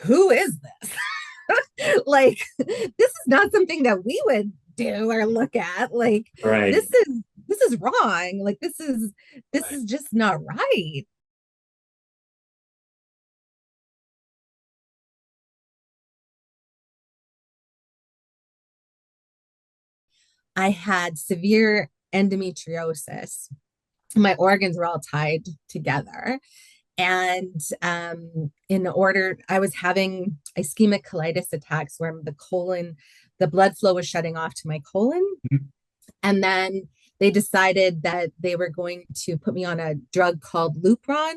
who is this? Like, this is not something that we would do or look at. Like, Right. this is wrong. Like, this Right. is just not right. I had severe endometriosis. My organs were all tied together. And in order, I was having ischemic colitis attacks where the colon, the blood flow was shutting off to my colon. Mhm. And then they decided that they were going to put me on a drug called Lupron.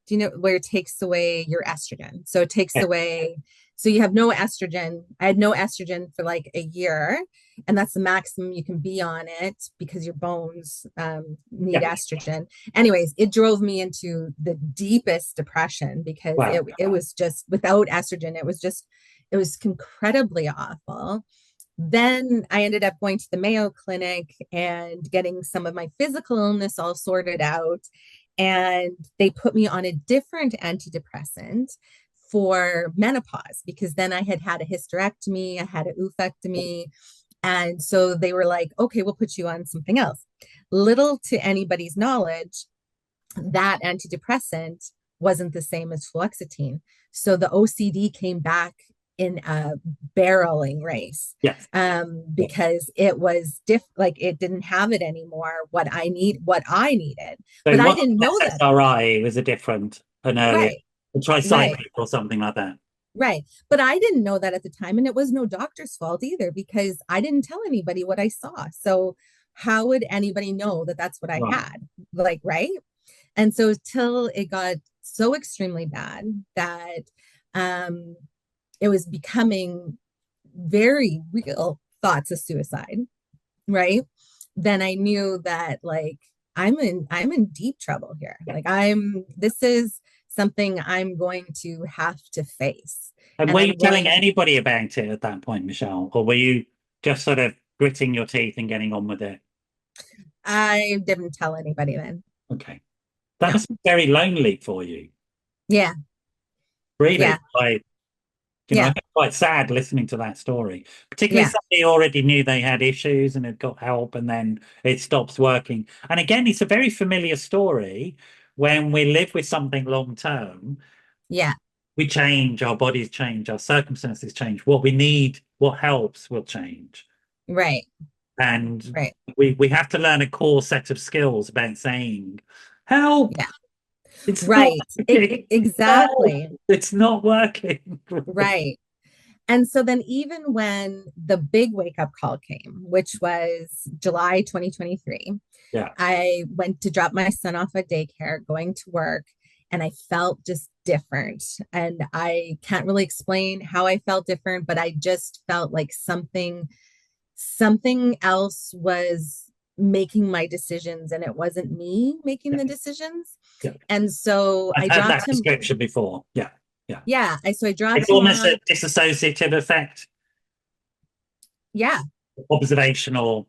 Do you know where it takes away your estrogen? So it takes Yeah. away, so you have no estrogen. I had no estrogen for like a year, and that's the maximum you can be on it because your bones need Yeah. estrogen. Anyways, it drove me into the deepest depression because Wow. it was just without estrogen, it was incredibly awful. Then I ended up going to the Mayo Clinic and getting some of my physical illness all sorted out. And they put me on a different antidepressant for menopause because then I had had a hysterectomy, I had an oophorectomy. And so they were like, okay, we'll put you on something else. Little to anybody's knowledge, that antidepressant wasn't the same as fluoxetine. So the OCD came back in a barreling race Yes. Yeah. because like it didn't have it anymore. What I needed, So but it I wasn't didn't know that. SSRI, it was an earlier, Right, a right, tricyclic or something like that. right. But I didn't know that at the time, and it was no doctor's fault either because I didn't tell anybody what I saw. So how would anybody know that that's what I Right. had? Like, right? And so till it got so extremely bad that um, it was becoming very real thoughts of suicide, right? Then I knew that like I'm in deep trouble here. Yeah. Like I'm this is something I'm going to have to face. And And were you I'm telling going anybody about it at that point, Michelle? Or were you just sort of gritting your teeth and getting on with it? I didn't tell anybody then. Okay. That No. must be very lonely for you. Yeah. Really. Yeah. I Yeah. get quite sad listening to that story, particularly Yeah. somebody who already knew they had issues and had got help and then it stops working. And again, it's a very familiar story. When we live with something long term, Yeah. we change, our bodies change, our circumstances change. What we need, what helps will change. Right. And Right. we have to learn a core set of skills about saying, help, Yeah. it's not Right. working. Help, Exactly. it's not working. Right. And so then, even when the big wake up call came, which was July 2023, Yeah. I went to drop my son off at daycare, going to work, and I felt just different. And I can't really explain how I felt different, but I just felt like something else was making my decisions, and it wasn't me making Yeah. the decisions. Yeah. And so I've I heard dropped that him. description before. Yeah. Yeah. Yeah, so I It's dropped him almost off. a disassociative effect, Yeah, observational.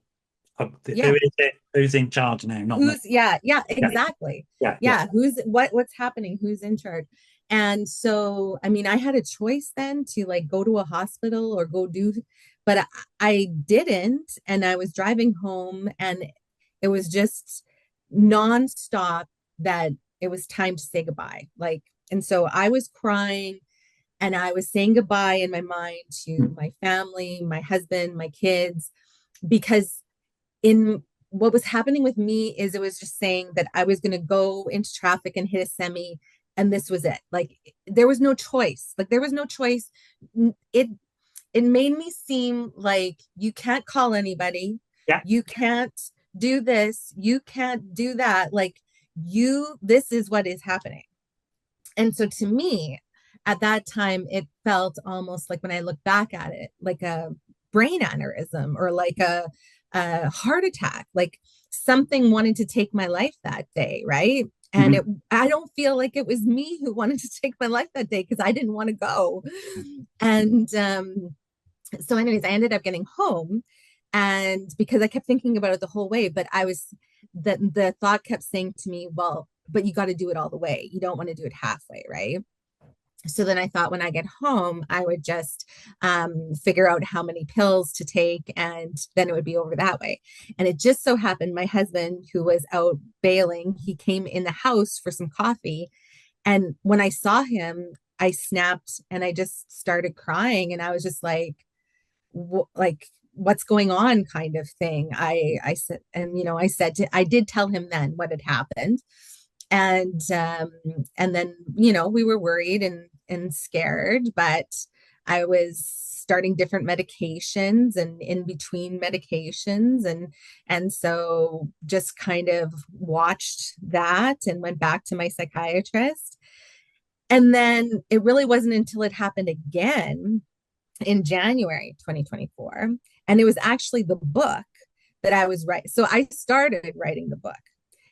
Who yeah. is it? Who's in charge now? Not me. Yeah, Yeah. exactly. Yeah. Yeah. Yeah, what's happening? Who's in charge? And so, I mean, I had a choice then to like go to a hospital or go do, but I didn't. And I was driving home and it was just nonstop that it was time to say goodbye. Like, and so I was crying and I was saying goodbye in my mind to my family, my husband, my kids, because in what was happening with me is it was just saying that I was going to go into traffic and hit a semi and this was it. Like there was no choice. Like there was no choice. It it made me seem like you can't call anybody. Yeah. You can't do this. You can't do that. Like this is what is happening. And so to me, at that time, it felt almost like when I look back at it, like a brain aneurysm or like a heart attack, like something wanted to take my life that day, right? And Mhm. I don't feel like it was me who wanted to take my life that day because I didn't want to go. And so, anyways, I ended up getting home, and because I kept thinking about it the whole way, but the thought kept saying to me, well, but you got to do it all the way. You don't want to do it halfway, right? So then I thought when I get home, I would just figure out how many pills to take, and then it would be over that way. And it just so happened my husband, who was out bailing, he came in the house for some coffee. And when I saw him, I snapped and I just started crying. And I was just like, what's going on kind of thing. I said, and I said I did tell him then what had happened. And and then we were worried and scared, but I was starting different medications and in between medications, and so just kind of watched that and went back to my psychiatrist. And then it really wasn't until it happened again in January 2024. And it was actually the book that I was writing. So I started writing the book,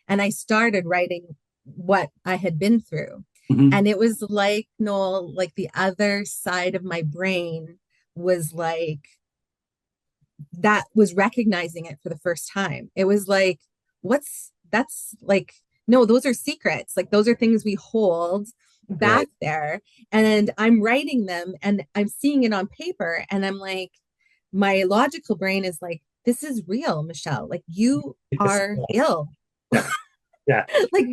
and I started writing what I had been through. Mhm. And it was like, Noel, like the other side of my brain was like, that was recognizing it for the first time. It was like, that's like, no, those are secrets. Like, those are things we hold back Right. there. And I'm writing them and I'm seeing it on paper. And I'm like, my logical brain is like, this is real, Michelle. Like, you Yes. are ill. Yeah. Yeah. Like,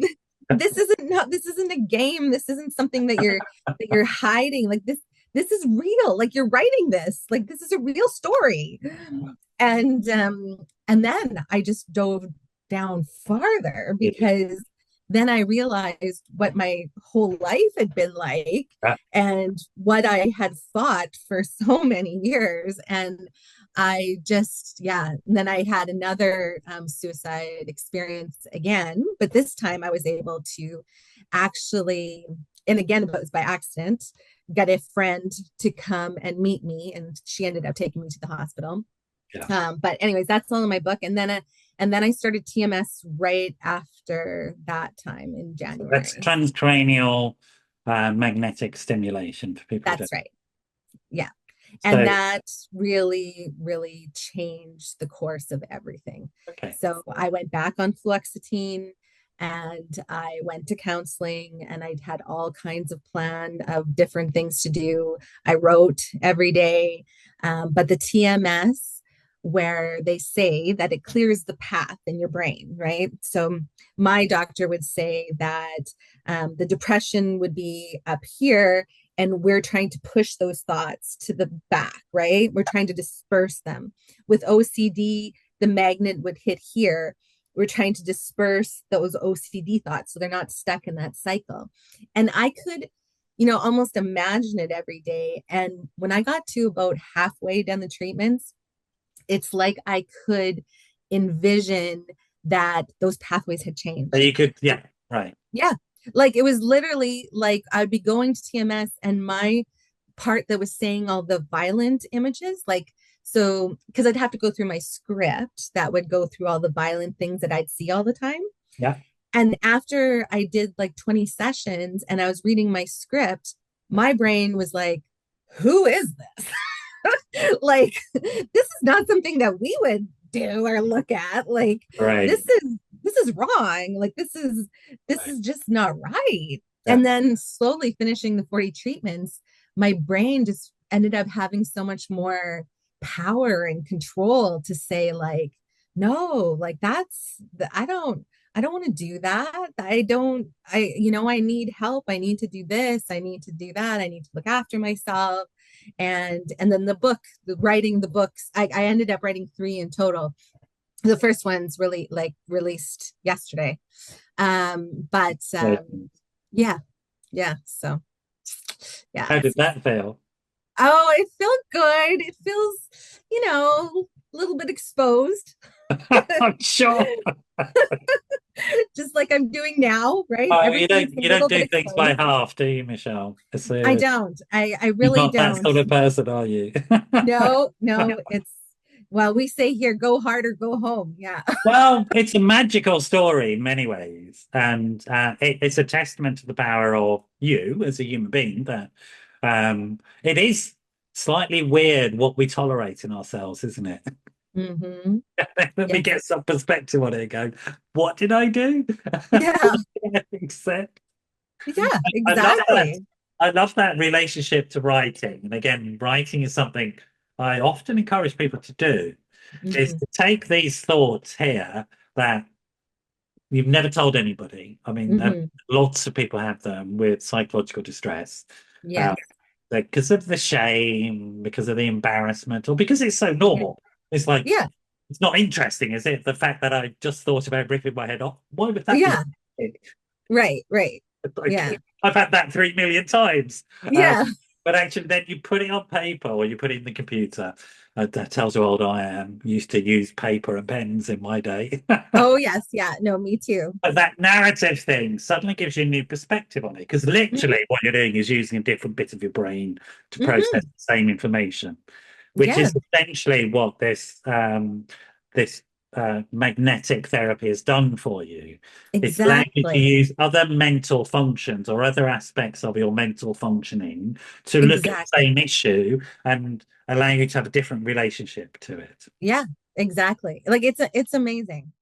this isn't a game. This isn't something that you're hiding. Like, this is real. Like, you're writing this. Like, this is a real story. And then I just dove down farther, because then I realized what my whole life had been like Yeah. and what I had thought for so many years. And I just, yeah. And then I had another suicide experience again, but this time I was able to actually, and again, it was by accident, got a friend to come and meet me, and she ended up taking me to the hospital. Yeah. But anyways, that's all in my book. And then I started TMS right after that time in So that's January. transcranial magnetic stimulation for people who don't. That's right. Yeah. And So, that really, really changed the course of everything. okay. So I went back on fluoxetine, and I went to counseling, and I'd had all kinds of plan of different things to do. I wrote every day, but the TMS, where they say that it clears the path in your brain, right? So my doctor would say that the depression would be up here, and we're trying to push those thoughts to the back, right? We're trying to disperse them. With OCD, the magnet would hit here. We're trying to disperse those OCD thoughts so they're not stuck in that cycle. And I could, almost imagine it every day. And when I got to about halfway down the treatments, it's like I could envision that those pathways had So changed. you could, yeah, right. Yeah. Like, it was literally like I'd be going to TMS, and my part that was saying all the violent images, like, so because I'd have to go through my script that would go through all the violent things that I'd see all the time. Yeah. And after I did like 20 sessions and I was reading my script, my brain was like, who is this? Like, this is not something that we would do or look at. Like, Right. this is wrong. Like, this Right. is just not right. Yeah. And then slowly finishing the 40 treatments, my brain just ended up having so much more power and control to say, like, no, like, I don't want to do that. I need help. I need to do this. I need to do that. I need to look after myself. And then writing the books, I ended up writing three in total. The first one's really like released yesterday. But Right. yeah, yeah. So yeah. How did that feel? Oh, it felt good. It feels, a little bit exposed, I'm sure. just like I'm doing now, right? Oh, you Everything's don't a you don't little bit do things by exposed. half, do you, Michelle? I So don't. I you're really not that don't. sort of person, are you? No, no, well, we say here, go hard or go home. Yeah. Well, it's a magical story in many ways, and it's a testament to the power of you as a human being. That it is slightly weird what we tolerate in ourselves, isn't it? Hmm. Let me get Yes. some perspective on it and go, what did I do? Yeah. Accept. Yeah, I love that. exactly. I love that relationship to writing. And again, writing is something I often encourage people to do, is Hmm. to take these thoughts here that you've never told anybody. I mean, Hmm. lots of people have them with psychological distress, uh, Yes. because of the shame, because of the embarrassment, or because it's so Yeah. normal. It's like, Yeah. it's not interesting, is it? The fact that I just thought about ripping my head off. Why would that be? Yeah. Right. Right. Like, Yeah. I've had that 3 million times. Yeah. But actually, then you put it on paper or you put it in the computer. That tells you how old I am. Used to use paper and pens in my day. Oh, yes. Yeah. No, me too. But that narrative thing suddenly gives you a new perspective on it because literally Hmm. what you're doing is using a different bit of your brain to process Hmm. the same information, which Yeah. is essentially what this magnetic therapy has done for you. It's allowed you to Exactly. use other mental functions or other aspects of your mental functioning to look at the Exactly. same issue and allow you to have a different relationship to it. Yeah. Exactly. Like it's amazing.